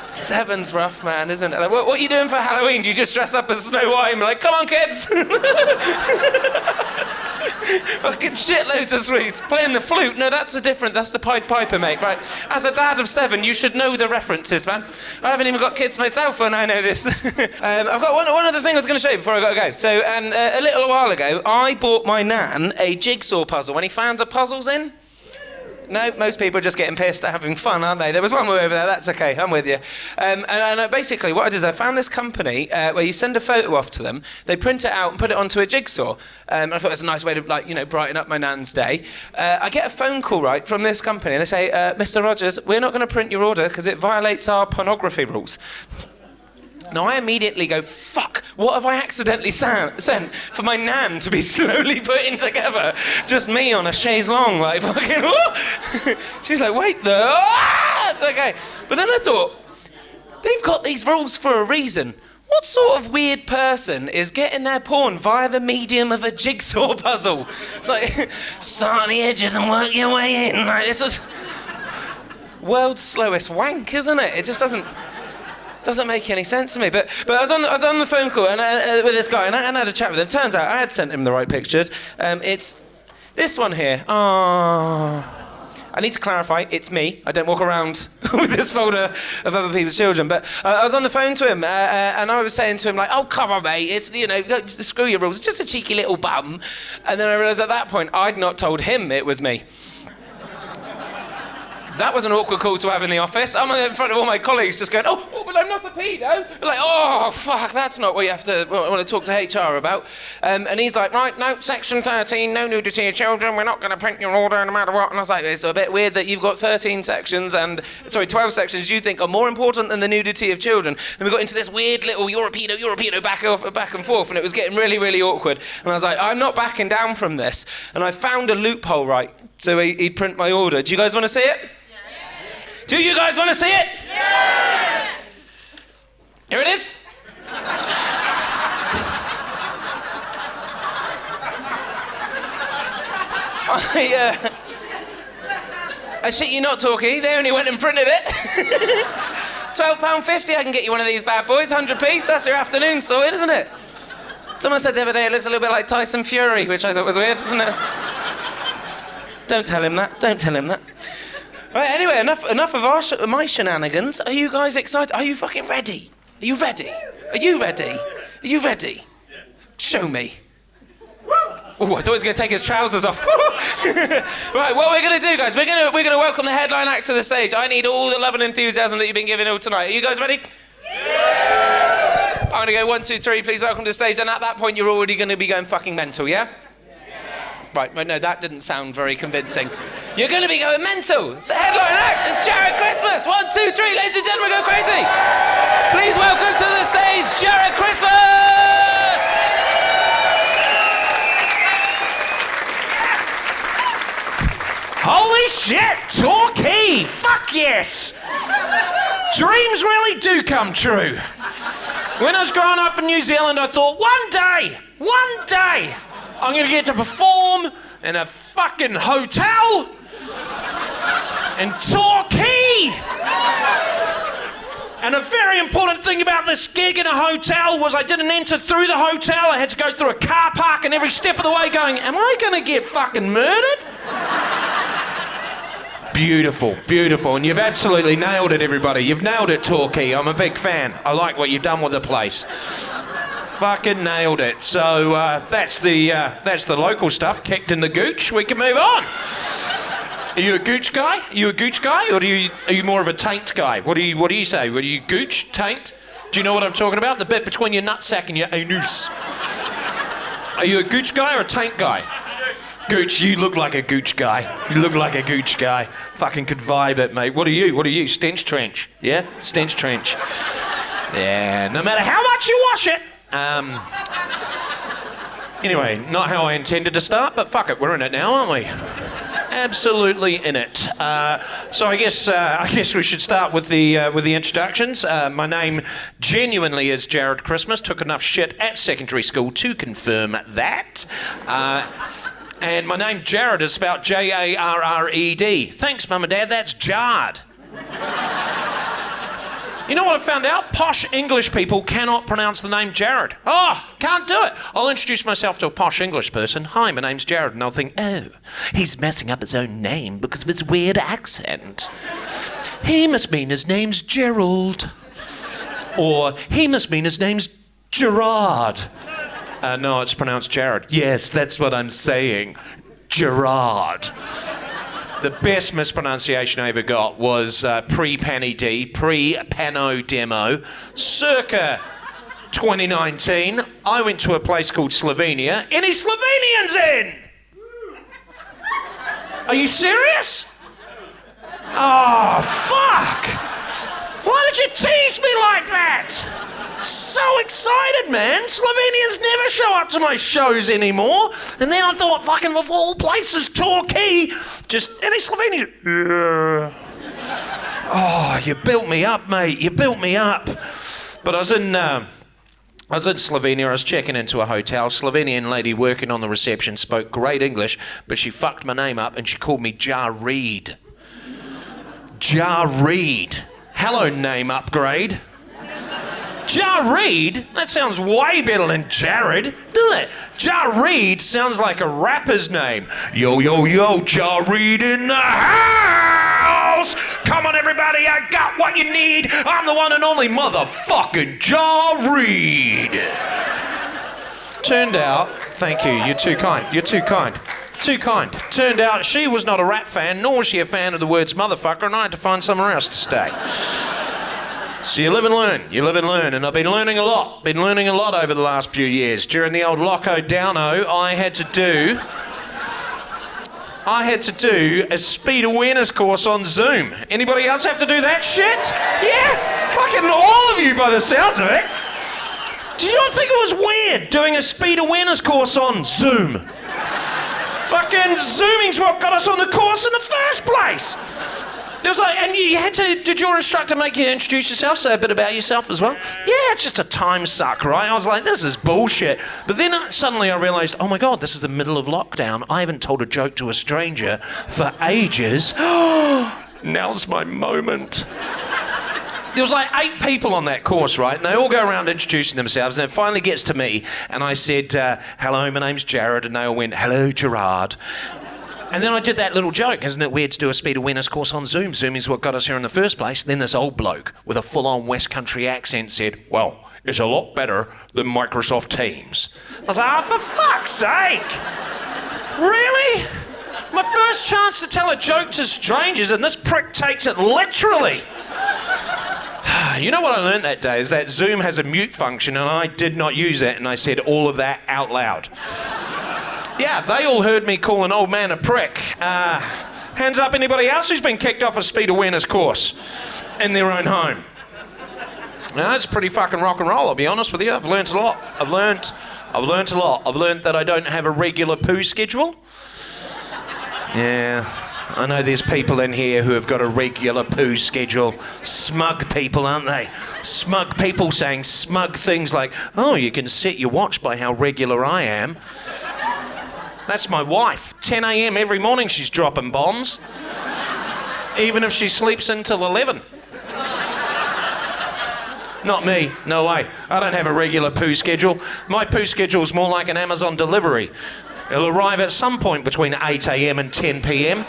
S1: 7's rough, man, isn't it? Like, what are you doing for Halloween? Do you just dress up as Snow White and be like, come on, kids? Fucking shitloads of sweets. Playing the flute. No, that's the Pied Piper, mate, right? As a dad of 7, you should know the references, man. I haven't even got kids myself and I know this. I've got one other thing I was going to show you before I got to go. So, a little while ago, I bought my nan a jigsaw puzzle. Any fans of puzzles in? No, most people are just getting pissed at having fun, aren't they? There was one way over there, that's okay, I'm with you. And basically what I did is I found this company where you send a photo off to them, they print it out and put it onto a jigsaw. I thought it was a nice way to, brighten up my nan's day. I get a phone call, right, from this company, and they say, Mr. Rodgers, we're not going to print your order because it violates our pornography rules. Now, I immediately go, fuck, what have I accidentally sent for my nan to be slowly putting together? Just me on a chaise longue, like, fucking, She's like, wait, it's okay. But then I thought, they've got these rules for a reason. What sort of weird person is getting their porn via the medium of a jigsaw puzzle? It's like, start on the edges and work your way in. Like, this is world's slowest wank, isn't it? It just doesn't make any sense to me. But I was on the phone call and with this guy and I had a chat with him. Turns out I had sent him the right picture. It's this one here. Oh, I need to clarify, it's me. I don't walk around with this folder of other people's children. But I was on the phone to him and I was saying to him like, oh, come on, mate. It's, screw your rules. It's just a cheeky little bum. And then I realised at that point I'd not told him it was me. That was an awkward call to have in the office. I'm in front of all my colleagues just going, oh, but I'm not a pedo. Like, oh, fuck, that's not what you have to want to talk to HR about. And he's like, right, no, section 13, no nudity of children. We're not going to print your order no matter what. And I was like, it's a bit weird that you've got 12 sections you think are more important than the nudity of children. And we got into this weird little you're a pedo back and forth, and it was getting really, really awkward. And I was like, I'm not backing down from this. And I found a loophole, right, so he'd print my order. Do you guys want to see it? Do you guys want to see it? Yes! Here it is. I shit you not, Torquay. They only went and printed it. £12.50, I can get you one of these bad boys, 100 piece. That's your afternoon sorted, isn't it? Someone said the other day it looks a little bit like Tyson Fury, which I thought was weird, wasn't it? Don't tell him that. Right, anyway, enough of my shenanigans. Are you guys excited? Are you fucking ready? Are you ready? Are you ready? Are you ready? Yes. Show me. Oh, I thought he was going to take his trousers off. Right, what we're going to do, guys, we're going to welcome the headline act to the stage. I need all the love and enthusiasm that you've been giving all tonight. Are you guys ready? Yeah. I'm going to go 1, 2, 3, please welcome to the stage. And at that point, you're already going to be going fucking mental, yeah? Right, well, no, that didn't sound very convincing. You're going to be going mental. It's the headline act. It's Jared Christmas. 1, 2, 3, ladies and gentlemen, go crazy. Please welcome to the stage, Jared Christmas.
S6: Holy shit, Torquay! Fuck yes! Dreams really do come true. When I was growing up in New Zealand, I thought, one day, I'm gonna get to perform in a fucking hotel in Torquay. And a very important thing about this gig in a hotel was I didn't enter through the hotel. I had to go through a car park and every step of the way going, am I gonna get fucking murdered? Beautiful, beautiful, and you've absolutely nailed it, everybody. You've nailed it, Torquay. I'm a big fan. I like what you've done with the place. Fucking nailed it. So that's the local stuff. Kicked in the gooch. We can move on. Are you a gooch guy? Are you a gooch guy, or are you more of a taint guy? What do you say? Are you gooch, taint? Do you know what I'm talking about? The bit between your nutsack and your anus. Are you a gooch guy or a taint guy? Gooch, you look like a gooch guy. You look like a gooch guy. Fucking could vibe it, mate. What are you? Stench trench. Yeah? Stench trench. Yeah, no matter how much you wash it. Anyway, not how I intended to start, but fuck it, we're in it now, aren't we? Absolutely in it. So I guess we should start with the introductions. My name genuinely is Jared Christmas. Took enough shit at secondary school to confirm that. And my name Jared is spelled Jarred. Thanks, Mum and Dad. That's Jard. You know what I found out? Posh English people cannot pronounce the name Jared. Oh, can't do it. I'll introduce myself to a posh English person. Hi, my name's Jared. And they'll think, oh, he's messing up his own name because of his weird accent. He must mean his name's Gerald. Or he must mean his name's Gerard. No, it's pronounced Jared. Yes, that's what I'm saying. Gerard. The best mispronunciation I ever got was pre-Panny D, pre-Pano Demo, circa 2019. I went to a place called Slovenia. Any Slovenians in? Are you serious? Oh, fuck! Why did you tease me like that? So excited, man. Slovenians never show up to my shows anymore. And then I thought, fucking of all places, Torquay. Just any Slovenians? Yeah. Oh, you built me up, mate. You built me up. But I was in Slovenia. I was checking into a hotel. Slovenian lady working on the reception spoke great English, but she fucked my name up and she called me Jarred. Jarred. Hello, name upgrade. Jarred? That sounds way better than Jared, doesn't it? Jarred sounds like a rapper's name. Yo, yo, yo, Jarred in the house! Come on, everybody, I got what you need. I'm the one and only motherfucking Jarred. Turned out, thank you, you're too kind, you're too kind. Too kind. Turned out she was not a rap fan, nor was she a fan of the words motherfucker, and I had to find somewhere else to stay. So you live and learn, and I've been learning a lot over the last few years. During the old Locko Downo, I had to do a speed awareness course on Zoom. Anybody else have to do that shit? Yeah, fucking all of you by the sounds of it. Did you not think it was weird doing a speed awareness course on Zoom? Fucking Zooming's what got us on the course in the first place. There was like, and you had to, did your instructor make you introduce yourself, say a bit about yourself as well? Yeah, it's just a time suck, right? I was like, this is bullshit. But then suddenly I realised, oh my God, this is the middle of lockdown. I haven't told a joke to a stranger for ages. Now's my moment. There was like 8 people on that course, right? And they all go around introducing themselves, and it finally gets to me, and I said, hello, my name's Jared, and they all went, hello, Gerard. And then I did that little joke. Isn't it weird to do a speed awareness course on Zoom? Zoom is what got us here in the first place. Then this old bloke with a full-on West Country accent said, well, it's a lot better than Microsoft Teams. I was like, oh, for fuck's sake! Really? My first chance to tell a joke to strangers and this prick takes it literally. You know what I learned that day is that Zoom has a mute function and I did not use it and I said all of that out loud. Yeah, they all heard me call an old man a prick. Hands up, anybody else who's been kicked off a speed awareness course in their own home? No, it's pretty fucking rock and roll, I'll be honest with you. I've learnt a lot. I've learnt a lot. I've learnt that I don't have a regular poo schedule. Yeah, I know there's people in here who have got a regular poo schedule. Smug people, aren't they? Smug people saying smug things like, oh, you can set your watch by how regular I am. That's my wife. 10 a.m. every morning she's dropping bombs. Even if she sleeps until 11. Not me, no way. I don't have a regular poo schedule. My poo schedule's more like an Amazon delivery. It'll arrive at some point between 8 a.m. and 10 p.m.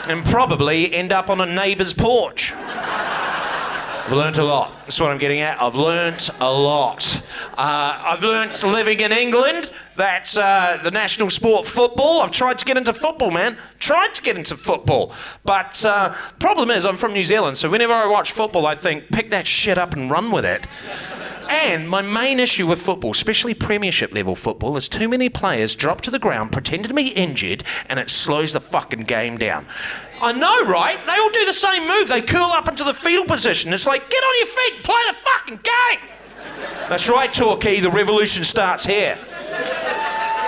S6: and probably end up on a neighbour's porch. I've learnt a lot. That's what I'm getting at. I've learnt a lot. I've learnt living in England that the national sport football, I've tried to get into football, man. But problem is I'm from New Zealand, so whenever I watch football I think, pick that shit up and run with it. And my main issue with football, especially premiership level football, is too many players drop to the ground pretending to be injured and it slows the fucking game down. I know, right? They all do the same move. They curl up into the fetal position. It's like, get on your feet and play the fucking game. That's right, Torquay, the revolution starts here.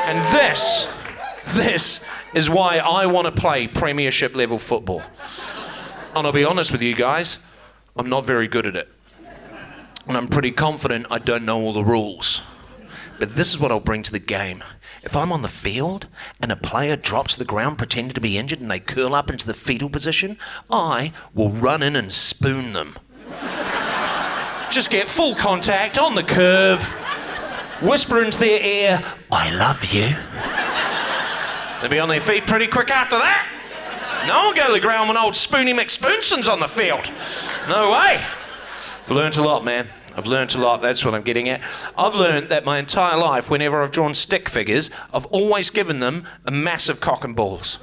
S6: And this is why I want to play premiership level football. And I'll be honest with you guys, I'm not very good at it. And I'm pretty confident I don't know all the rules. But this is what I'll bring to the game. If I'm on the field and a player drops to the ground pretending to be injured and they curl up into the fetal position, I will run in and spoon them. Just get full contact on the curve, whisper into their ear, I love you. They'll be on their feet pretty quick after that. No one go to the ground when old Spoony McSpoonson's on the field. No way. I've learnt a lot, man. I've learnt a lot, that's what I'm getting at. I've learnt that my entire life, whenever I've drawn stick figures, I've always given them a massive cock and balls.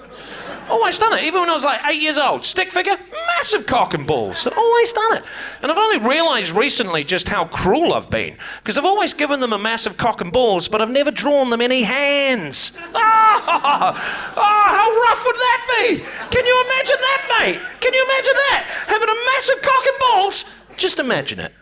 S6: Always done it, even when I was like 8 years old. Stick figure, massive cock and balls. I've always done it. And I've only realised recently just how cruel I've been. Because I've always given them a massive cock and balls, but I've never drawn them any hands. How rough would that be? Can you imagine that, mate? Can you imagine that? Having a massive cock and balls? Just imagine it.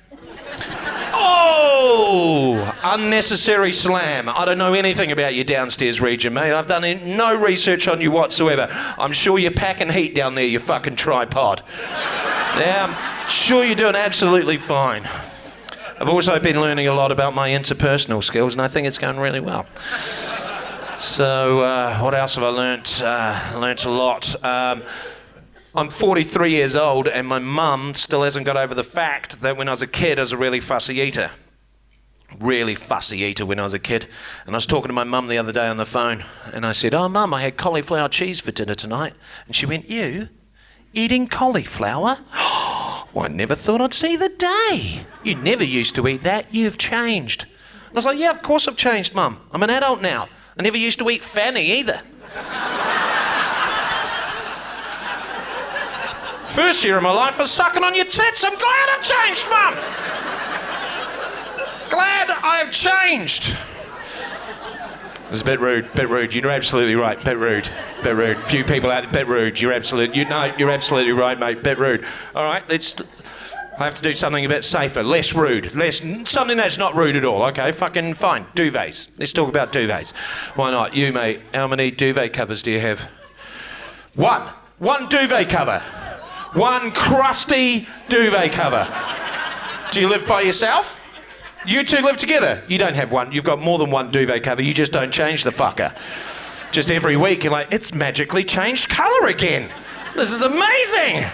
S6: Oh, unnecessary slam. I don't know anything about your downstairs region, mate. I've done no research on you whatsoever. I'm sure you're packing heat down there, you fucking tripod. Yeah, I'm sure you're doing absolutely fine. I've also been learning a lot about my interpersonal skills, and I think it's going really well. So, what else have I learnt? Learnt a lot. I'm 43 years old and my mum still hasn't got over the fact that when I was a kid I was a really fussy eater. Really fussy eater when I was a kid. And I was talking to my mum the other day on the phone and I said, oh mum, I had cauliflower cheese for dinner tonight. And she went, you? Eating cauliflower? Well, I never thought I'd see the day. You never used to eat that, you've changed. And I was like, yeah, of course I've changed, mum. I'm an adult now. I never used to eat fanny either. First year of my life was sucking on your tits. I'm glad I've changed, Mum. Glad I've changed. It was a bit rude. You're absolutely right. Bit rude. Few people out there, bit rude. You're absolutely right, mate. Bit rude. All right, I have to do something a bit safer, less rude, something that's not rude at all. Okay, fucking fine. Duvets. Let's talk about duvets. Why not? You, mate. How many duvet covers do you have? One duvet cover. One crusty duvet cover. Do you live by yourself? You two live together? You don't have one. You've got more than one duvet cover. You just don't change the fucker. Just every week you're like, it's magically changed colour again. This is amazing.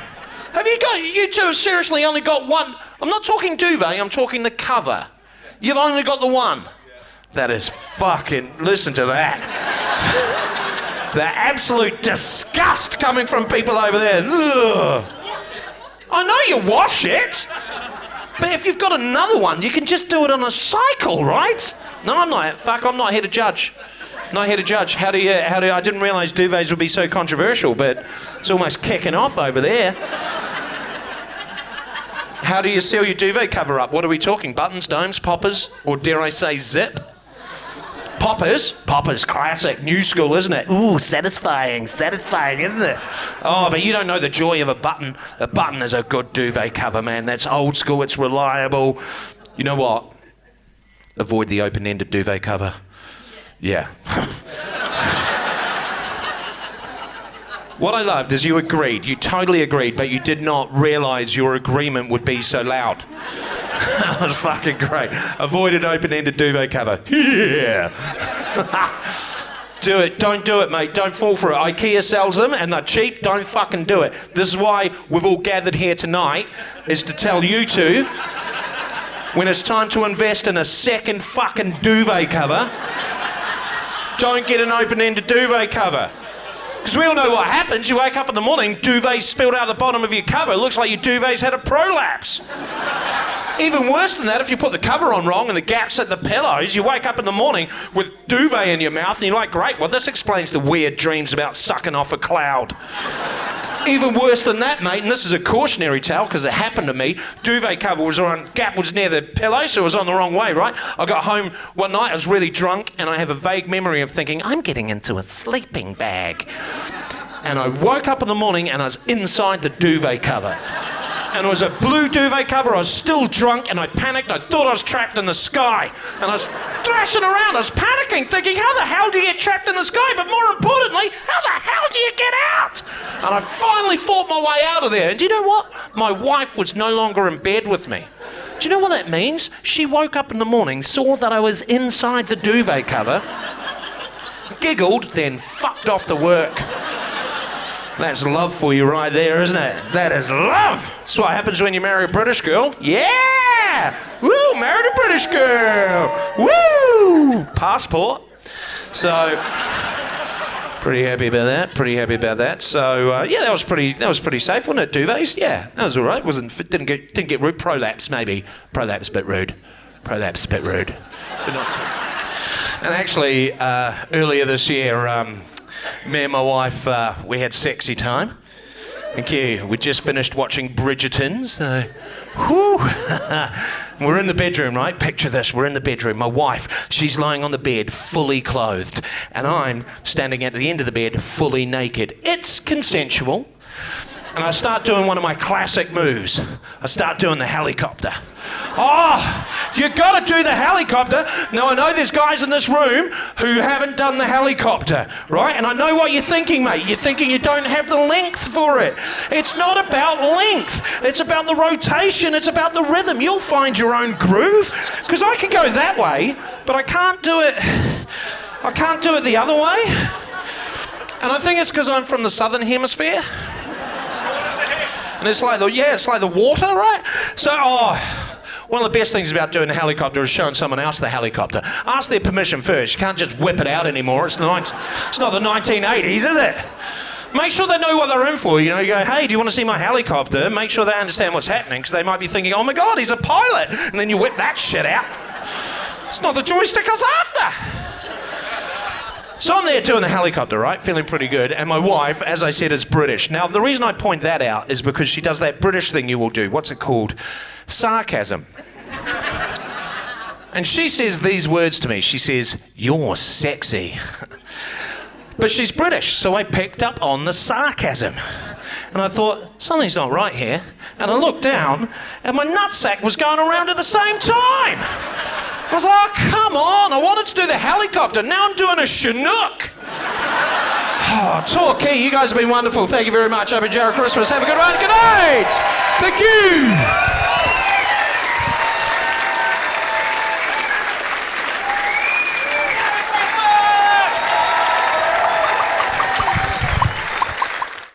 S6: You two have seriously only got one? I'm not talking duvet, I'm talking the cover. You've only got the one. That is fucking, listen to that. The absolute disgust coming from people over there. Ugh. I know you wash it, but if you've got another one, you can just do it on a cycle, right? No, I'm not. Fuck, I'm not here to judge. Not here to judge. How do you? I didn't realise duvets would be so controversial, but it's almost kicking off over there. How do you seal your duvet cover up? What are we talking? Buttons, domes, poppers, or dare I say zip? Poppers? Poppers, classic, new school, isn't it? Ooh, satisfying, isn't it? Oh, but you don't know the joy of a button. A button is a good duvet cover, man. That's old school, it's reliable. You know what? Avoid the open-ended duvet cover. Yeah. What I loved is you agreed, you totally agreed, but you did not realise your agreement would be so loud. That was fucking great. Avoid an open-ended duvet cover. Yeah. Do it. Don't do it, mate. Don't fall for it. IKEA sells them and they're cheap. Don't fucking do it. This is why we've all gathered here tonight, is to tell you two, when it's time to invest in a second fucking duvet cover, don't get an open-ended duvet cover. Because we all know what happens. You wake up in the morning, duvet spilled out the bottom of your cover. It looks like your duvet's had a prolapse. Even worse than that, if you put the cover on wrong and the gaps at the pillows, you wake up in the morning with duvet in your mouth and you're like, great, well, this explains the weird dreams about sucking off a cloud. Even worse than that, mate, and this is a cautionary tale because it happened to me. Duvet cover was on, gap was near the pillow, so it was on the wrong way, right? I got home one night, I was really drunk, and I have a vague memory of thinking, I'm getting into a sleeping bag. And I woke up in the morning and I was inside the duvet cover. And it was a blue duvet cover. I was still drunk and I panicked. I thought I was trapped in the sky. And I was thrashing around. I was panicking, thinking, how the hell do you get trapped in the sky? But more importantly, how the hell do you get out? And I finally fought my way out of there. And do you know what? My wife was no longer in bed with me. Do you know what that means? She woke up in the morning, saw that I was inside the duvet cover, giggled, then fucked off to work. That's love for you right there, isn't it? That is love. That's what happens when you marry a British girl. Yeah! Woo, married a British girl. Woo! Passport. So, pretty happy about that. So, yeah, that was pretty safe, wasn't it? Duvets? Yeah, that was all right. Didn't get rude. Prolapse, maybe. Prolapse a bit rude. But not too. And actually, earlier this year, me and my wife, we had sexy time. Thank you. We just finished watching Bridgerton, so... Whew. We're in the bedroom, right? Picture this, we're in the bedroom. My wife, she's lying on the bed, fully clothed. And I'm standing at the end of the bed, fully naked. It's consensual. And I start doing one of my classic moves. I start doing the helicopter. Oh, you gotta do the helicopter. Now, I know there's guys in this room who haven't done the helicopter, right? And I know what you're thinking, mate. You're thinking you don't have the length for it. It's not about length. It's about the rotation. It's about the rhythm. You'll find your own groove. Because I can go that way, but I can't do it. I can't do it the other way. And I think it's because I'm from the southern hemisphere. And it's like the water, right? So, one of the best things about doing a helicopter is showing someone else the helicopter. Ask their permission first. You can't just whip it out anymore. It's not the 1980s, is it? Make sure they know what they're in for. You know, you go, hey, do you want to see my helicopter? Make sure they understand what's happening, because they might be thinking, oh my God, he's a pilot. And then you whip that shit out. It's not the joystick I was after. So I'm there doing the helicopter, right? Feeling pretty good. And my wife, as I said, is British. Now, the reason I point that out is because she does that British thing you will do. What's it called? Sarcasm. And she says these words to me. She says, you're sexy. But she's British, so I picked up on the sarcasm. And I thought, something's not right here. And I looked down, and my nutsack was going around at the same time. I was like, oh, come on, I wanted to do the helicopter. Now I'm doing a Chinook. Oh, Torquay, you guys have been wonderful. Thank you very much. I've enjoyed Christmas. Have a good one. Good night. Thank you.